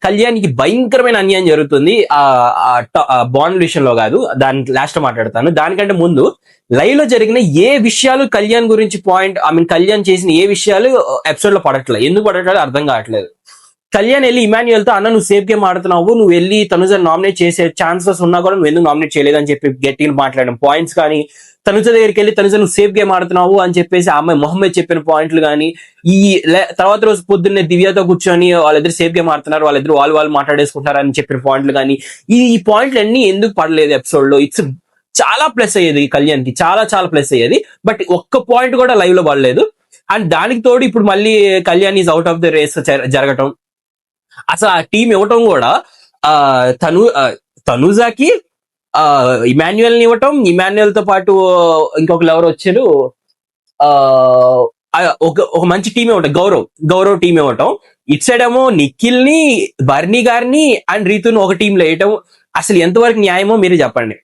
కళ్యాణ్కి భయంకరమైన అన్యాయం జరుగుతుంది ఆ బాండ్ విషయంలో కాదు, దాని లాస్ట్ మాట్లాడతాను. దానికంటే ముందు లైవ్ లో జరిగిన ఏ విషయాలు కళ్యాణ్ గురించి కళ్యాణ్ చేసిన ఏ విషయాలు ఎపిసోడ్ లో పడట్లేదు. ఎందుకు పడట్లేదు అర్థం కావట్లేదు. కళ్యాణ్ వెళ్ళి ఇమాన్యుయల్ తో, అన్న నువ్వు సేఫ్ గేమ్ ఆడుతున్నావు, నువ్వు వెళ్ళి తనుజ నామినేట్ చేసే ఛాన్సెస్ ఉన్నా కూడా నువ్వు ఎందుకు నామినేట్ చేయలేదని చెప్పి గట్టిగా మాట్లాడడం పాయింట్స్ కానీ, తనుజ దగ్గరికి వెళ్ళి తనుజ నువ్వు సేఫ్ గేమ్ ఆడుతున్నావు అని చెప్పేసి ఆ అమ్మాయి మొహమ్మద్ చెప్పిన పాయింట్లు కానీ, ఈ తర్వాత రోజు పొద్దున్నే దివ్యతో కూర్చొని వాళ్ళిద్దరు సేఫ్ గేమ్ ఆడుతున్నారు, వాళ్ళిద్దరు వాళ్ళు మాట్లాడేసుకుంటారు అని చెప్పిన పాయింట్లు కానీ, ఈ పాయింట్లు అన్ని ఎందుకు పడలేదు ఎపిసోడ్ లో? ఇట్స్ చాలా ప్లస్ అయ్యేది కళ్యాణ్ కి, చాలా ప్లస్ అయ్యేది. బట్ ఒక్క పాయింట్ కూడా లైవ్ లో పడలేదు. అండ్ దానికి తోడు ఇప్పుడు మళ్ళీ Kalyan is out of the race జరగటం, అసలు ఆ టీం ఇవ్వటం కూడా తనుజాకి ఇమాన్యుయల్ ని ఇవ్వటం, ఇమాన్యుయల్ తో పాటు ఇంకొకరు ఎవరు వచ్చారు, ఒక మంచి టీం ఇవ్వటం, గౌరవ్ టీం ఇవ్వటం. ఇటు సైడ్ ఏమో నిఖిల్ ని, బర్నీ గారిని అండ్ రీతుని ఒక టీంలో వేయటం. అసలు ఎంతవరకు న్యాయమో మీరే చెప్పండి.